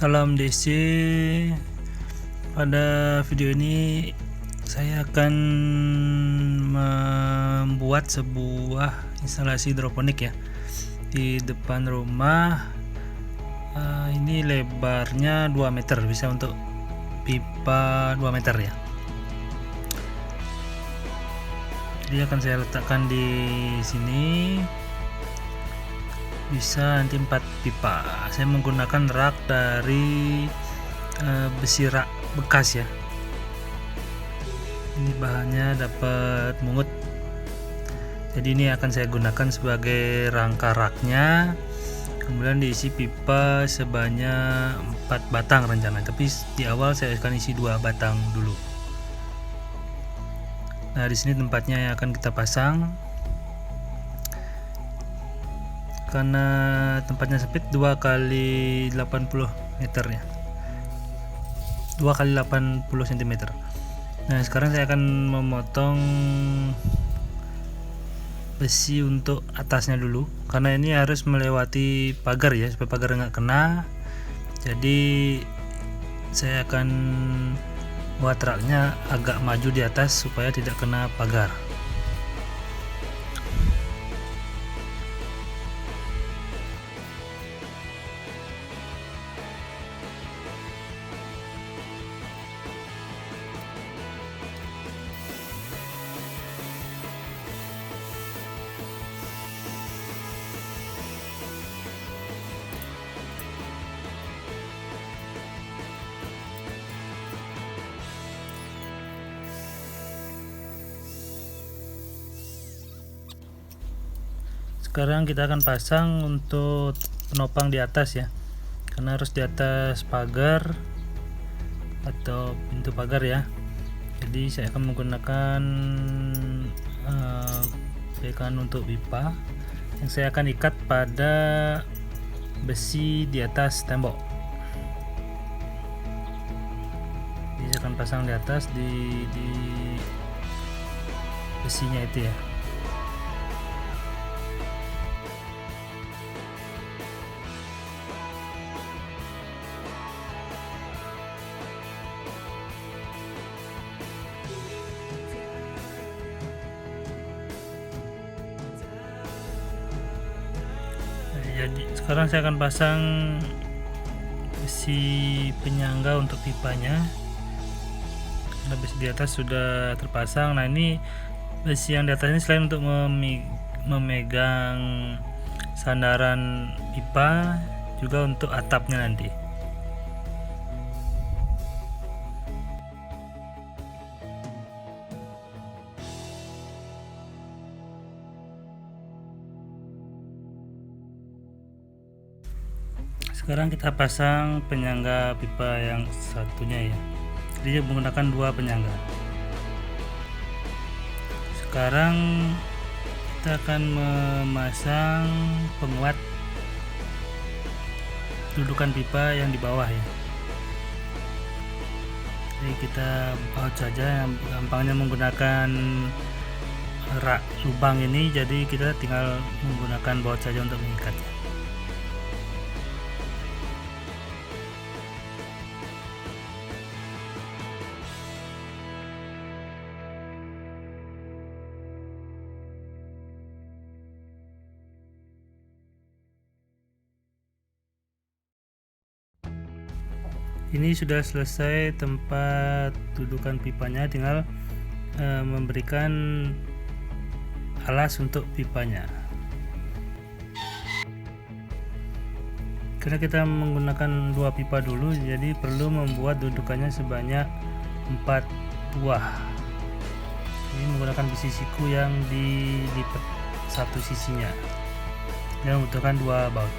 Salam DC. Pada video ini saya akan membuat sebuah instalasi hidroponik ya di depan rumah. Ini lebarnya 2 meter, bisa untuk pipa 2 meter ya. Jadi akan saya letakkan di sini. Bisa nanti 4 pipa. Saya menggunakan rak dari besi rak bekas ya. Ini bahannya dapat mungut, jadi ini akan saya gunakan sebagai rangka raknya. Kemudian diisi pipa sebanyak 4 batang rencana, tapi di awal saya akan isi 2 batang dulu. Nah, di sini tempatnya yang akan kita pasang. Karena tempatnya sempit, 2 kali 80 meter ya, 2 kali 80 cm. Nah, sekarang saya akan memotong besi untuk atasnya dulu, karena ini harus melewati pagar ya, supaya pagar nggak kena. Jadi saya akan buat raknya agak maju di atas supaya tidak kena pagar. Sekarang kita akan pasang untuk penopang di atas ya, karena harus di atas pagar atau pintu pagar ya. Jadi saya akan menggunakan pegangan untuk pipa yang saya akan ikat pada besi di atas tembok. Jadi saya akan pasang di atas di besinya itu ya. Jadi sekarang saya akan pasang besi penyangga untuk pipanya. Karena besi di atas sudah terpasang. Nah, ini besi yang di atas ini selain untuk memegang sandaran pipa, juga untuk atapnya nanti. Sekarang kita pasang penyangga pipa yang satunya ya. Jadi menggunakan 2 penyangga. Sekarang kita akan memasang penguat dudukan pipa yang di bawah ya. Jadi kita baut saja, gampangnya menggunakan rak lubang ini, jadi kita tinggal menggunakan baut saja untuk mengikatnya. Ini sudah selesai tempat dudukan pipanya, tinggal memberikan alas untuk pipanya. Karena kita menggunakan 2 pipa dulu, jadi perlu membuat dudukannya sebanyak 4 buah. Ini menggunakan besi siku yang dilipat satu sisinya, dan membutuhkan 2 baut.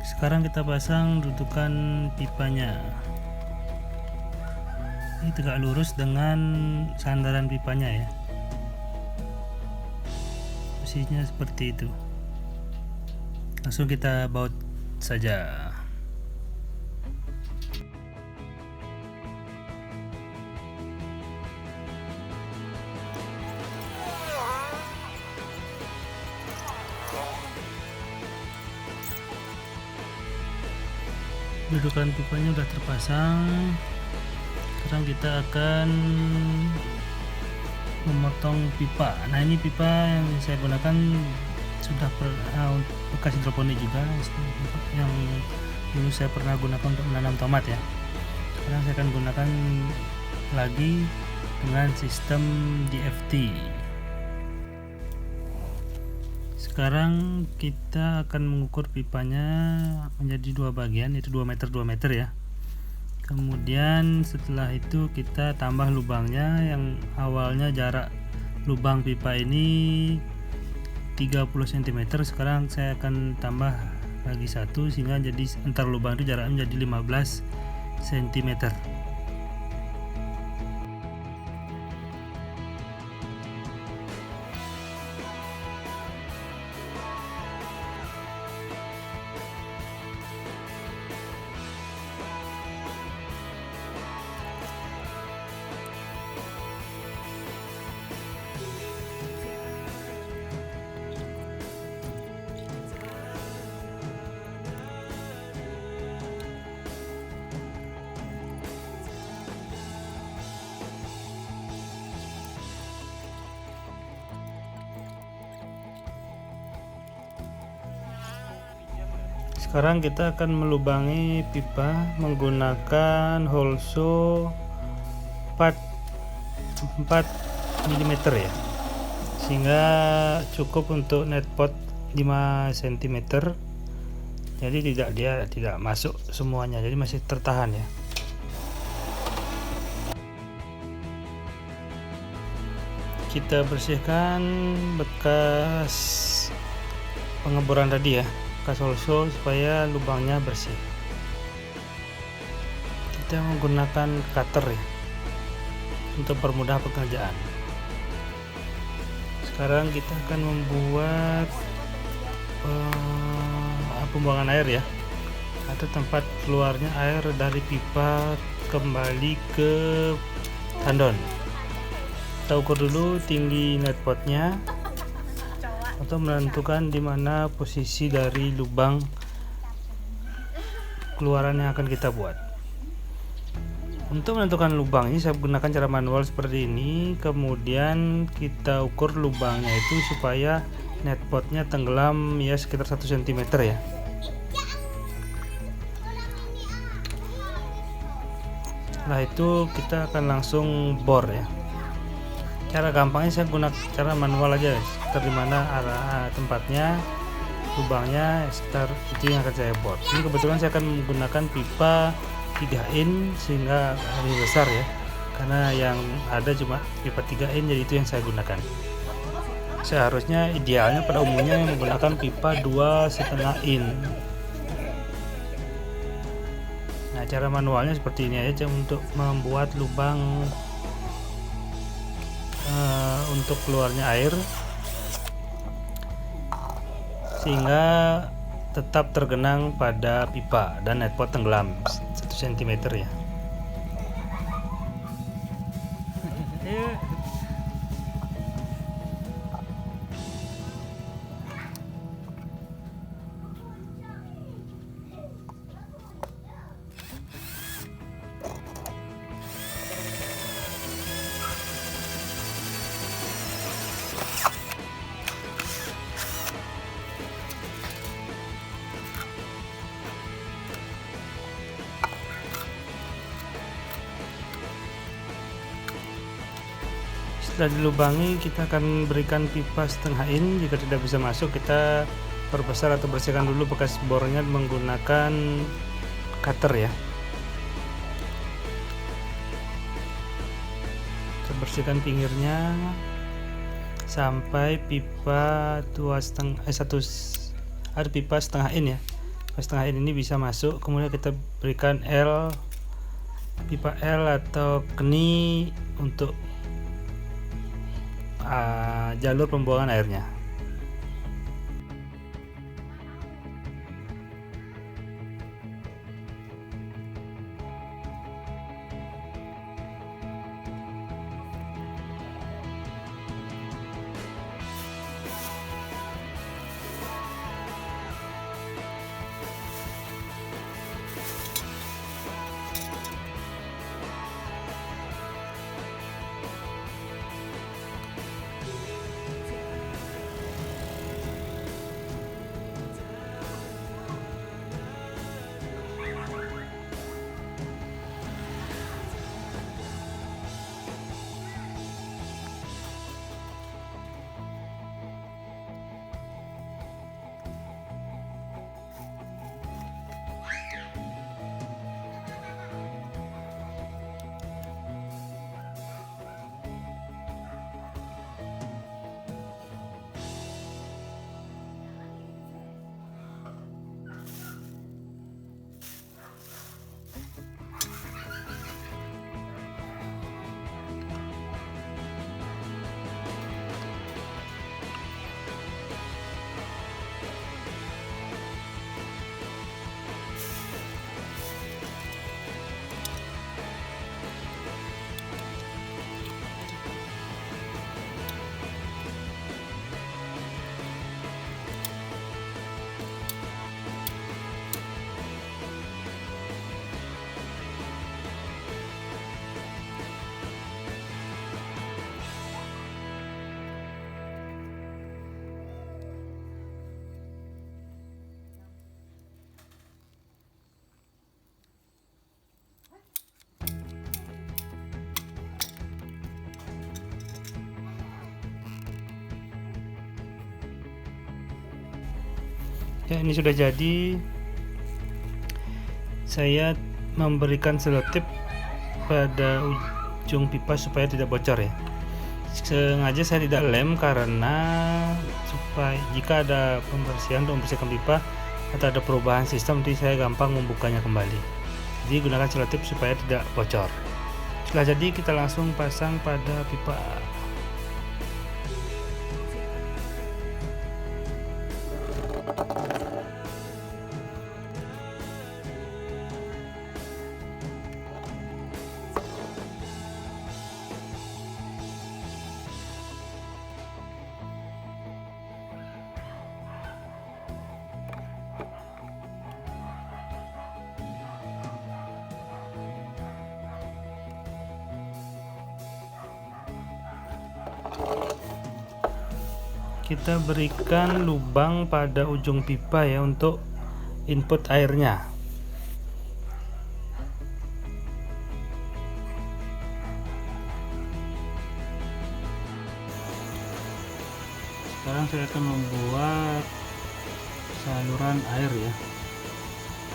Sekarang kita pasang dudukan pipanya. Ini tegak lurus dengan sandaran pipanya ya, posisinya seperti itu. Langsung kita baut saja. Dudukan pipanya udah terpasang. Sekarang kita akan memotong pipa. Nah, ini pipa yang saya gunakan sudah bekas hidroponik juga, yang dulu saya pernah gunakan untuk menanam tomat ya. Sekarang saya akan gunakan lagi dengan sistem DFT. Sekarang kita akan mengukur pipanya menjadi dua bagian, yaitu 2 meter 2 meter ya. Kemudian setelah itu kita tambah lubangnya, yang awalnya jarak lubang pipa ini 30 cm. Sekarang saya akan tambah lagi satu, sehingga jadi antar lubang itu jaraknya menjadi 15 cm. Sekarang kita akan melubangi pipa menggunakan hole saw 4 mm ya, sehingga cukup untuk net pot 5 cm. Jadi dia tidak masuk semuanya, jadi masih tertahan ya. Kita bersihkan bekas pengeboran tadi ya, bekas hole saw, supaya lubangnya bersih. Kita menggunakan cutter ya untuk permudah pekerjaan. Sekarang kita akan membuat pembuangan air ya, atau tempat keluarnya air dari pipa kembali ke tandon. Kita ukur dulu tinggi net potnya untuk menentukan di mana posisi dari lubang keluaran yang akan kita buat. Untuk menentukan lubang ini saya gunakan cara manual seperti ini. Kemudian kita ukur lubangnya itu supaya net potnya tenggelam ya sekitar 1 cm ya. Setelah itu kita akan langsung bor ya. Cara gampangnya saya gunakan cara manual aja, sekitar dimana arah tempatnya lubangnya, sekitar itu yang akan saya bor. Ini kebetulan saya akan menggunakan pipa 3 in sehingga lebih besar ya, karena yang ada cuma pipa 3 in, jadi itu yang saya gunakan. Seharusnya idealnya pada umumnya menggunakan pipa 2,5 in. Nah, cara manualnya seperti ini aja untuk membuat lubang untuk keluarnya air, sehingga tetap tergenang pada pipa dan net pot tenggelam 1 cm ya. Setelah dilubangi, kita akan berikan pipa setengah in. Jika tidak bisa masuk, kita perbesar atau bersihkan dulu bekas bornya menggunakan cutter ya. Kita bersihkan pinggirnya sampai pipa ada pipa setengah in ya. Pipa setengah in ini bisa masuk. Kemudian kita berikan L pipa L atau keni untuk jalur pembuangan airnya. Ya, ini sudah jadi. Saya memberikan selotip pada ujung pipa supaya tidak bocor ya. Sengaja saya tidak lem karena supaya jika ada pembersihan untuk membersihkan pipa atau ada perubahan sistem, nanti saya gampang membukanya kembali. Jadi gunakan selotip supaya tidak bocor. Setelah jadi, kita langsung pasang pada pipa. Kita berikan lubang pada ujung pipa ya untuk input airnya. Sekarang saya akan membuat saluran air ya,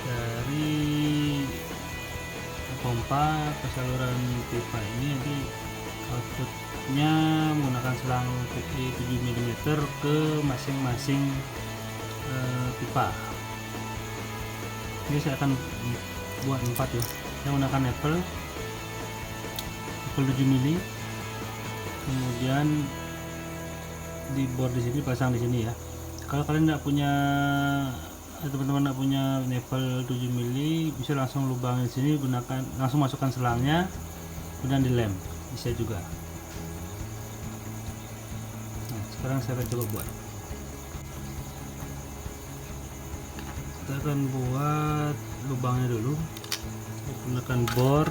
dari pompa ke saluran pipa ini. Nanti outputnya menggunakan selang PE 7 mm ke masing-masing pipa. Ini saya akan buat 4 ya. Saya menggunakan nipple 7 mm, kemudian di bor di sini pasang di sini ya. Kalau kalian tidak punya, teman-teman tidak punya nipple 7 mm, bisa langsung lubangin di sini, gunakan langsung masukkan selangnya kemudian dilem, bisa juga. Nah, sekarang saya akan coba buat. Kita akan buat lubangnya dulu menggunakan bor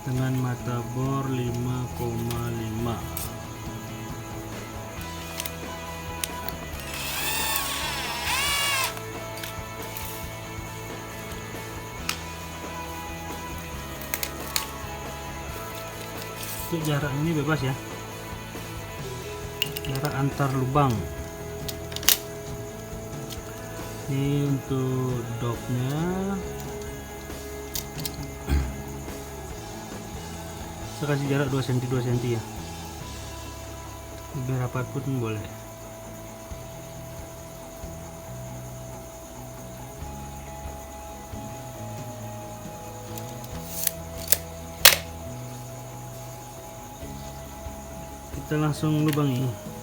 dengan mata bor 5,5. Untuk jarak ini bebas ya, jarak antar lubang. Ini untuk dopnya saya kasih jarak 2 cm 2 cm ya, lebih rapat pun boleh. kita langsung lubangi.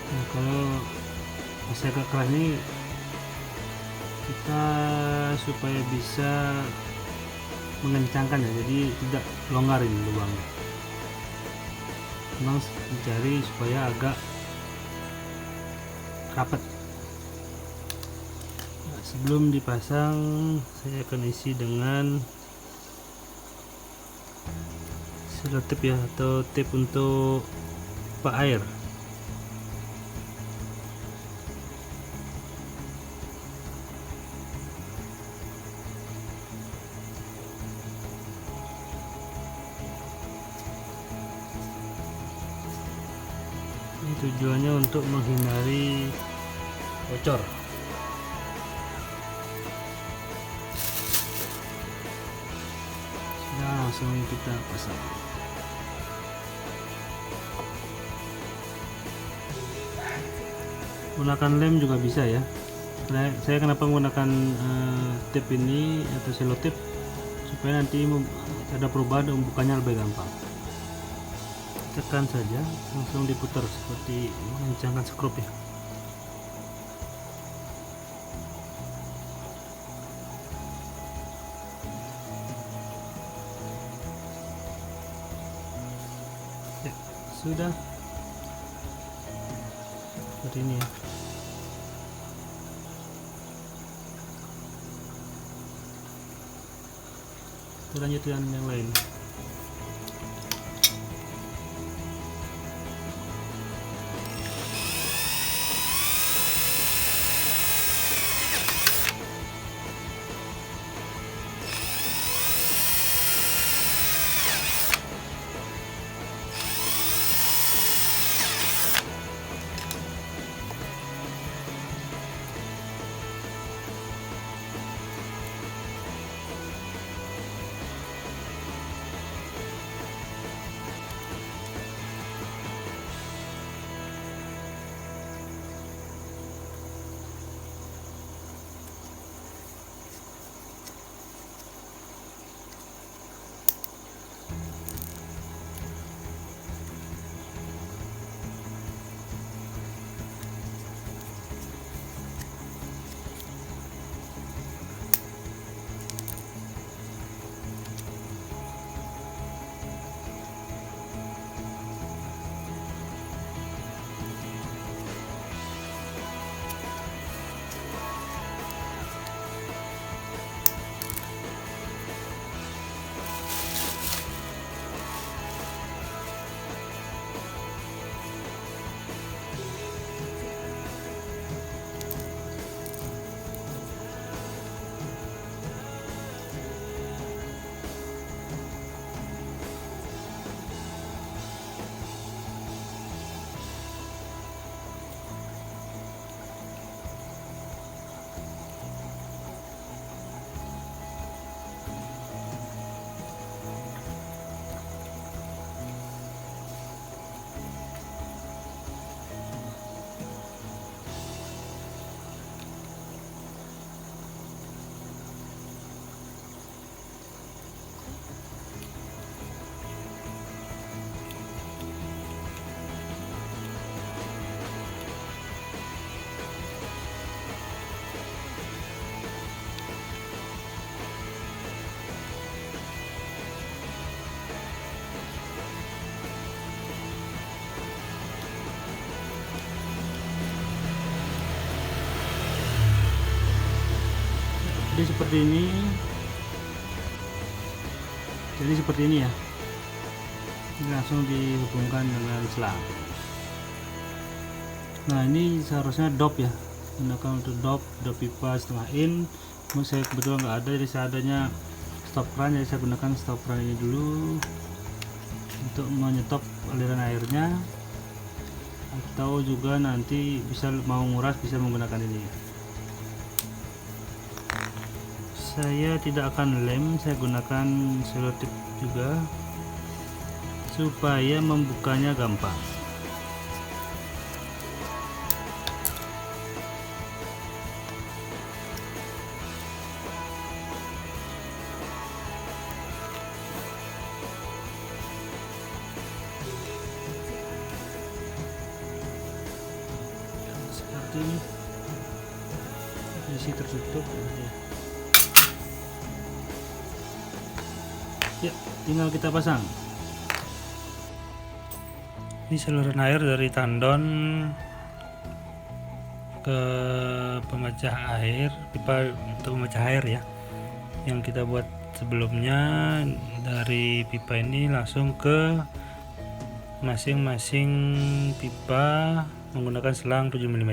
Nah, kalau masih agak keras ini kita supaya bisa mengencangkan ya, jadi tidak longgar ini lubangnya. Memang mencari supaya agak rapat. Nah, sebelum dipasang saya akan isi dengan selotip ya, atau tip untuk pipa air. Ini tujuannya untuk menghindari bocor. Sudah, langsung kita pasang. Gunakan lem juga bisa ya. Saya kenapa menggunakan tip ini atau selotip, supaya nanti ada perubahan dan membukanya lebih gampang. Tekan saja, langsung diputar seperti mengencangkan skrup ya. Ya, sudah seperti ini ya. Kita lanjut dengan yang lain. Jadi seperti ini ya. Ini langsung dihubungkan dengan selang. Nah, ini seharusnya dop ya, gunakan untuk dop pipa setengah in. Saya kebetulan nggak ada, jadi seadanya stop keran, jadi saya gunakan stop keran ini dulu untuk menyetop aliran airnya atau juga nanti bisa mau nguras bisa menggunakan ini. Saya tidak akan lem, saya gunakan selotip juga supaya membukanya gampang. Seperti ini, isi tertutup. Ya, tinggal kita pasang. Ini saluran air dari tandon ke pemecah air, pipa untuk pemecah air ya, yang kita buat sebelumnya. Dari pipa ini langsung ke masing-masing pipa menggunakan selang 7 mm.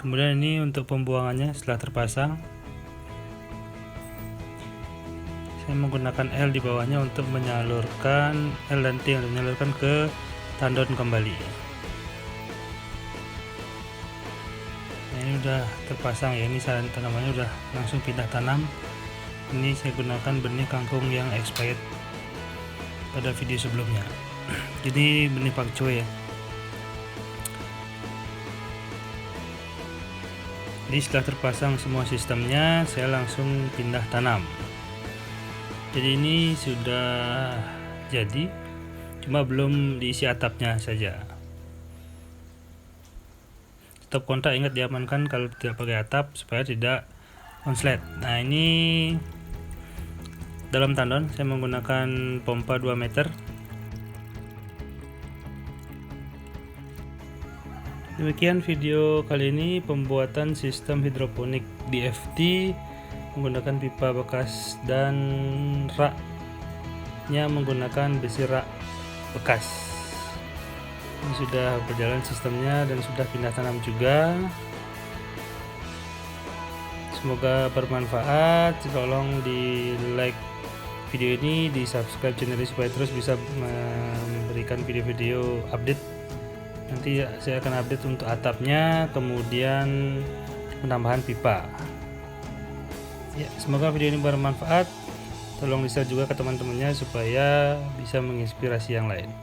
Kemudian ini untuk pembuangannya setelah terpasang, saya menggunakan L di bawahnya untuk menyalurkan L dan T untuk menyalurkan ke tandon kembali. Nah, ini udah terpasang ya, ini tanamannya udah langsung pindah tanam. Ini saya gunakan benih kangkung yang expired pada video sebelumnya. Jadi benih pakcoy ya. Jadi setelah terpasang semua sistemnya, saya langsung pindah tanam. Jadi ini sudah jadi, cuma belum diisi atapnya saja. Stop kontak ingat diamankan kalau tidak pakai atap supaya tidak konslet. Nah, ini dalam tandon saya menggunakan pompa 2 meter. Demikian video kali ini pembuatan sistem hidroponik DFT menggunakan pipa bekas dan raknya menggunakan besi rak bekas. Ini sudah berjalan sistemnya dan sudah pindah tanam juga. Semoga bermanfaat. Tolong di like video ini, di subscribe channel ini supaya terus bisa memberikan video-video update. Nanti saya akan update untuk atapnya, kemudian penambahan pipa. Ya, semoga video ini bermanfaat. Tolong di-share juga ke teman-temannya supaya bisa menginspirasi yang lain.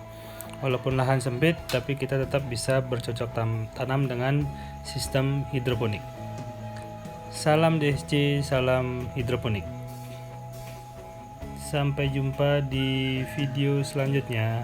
Walaupun lahan sempit, tapi kita tetap bisa bercocok tanam dengan sistem hidroponik. Salam DSC, salam hidroponik. Sampai jumpa di video selanjutnya.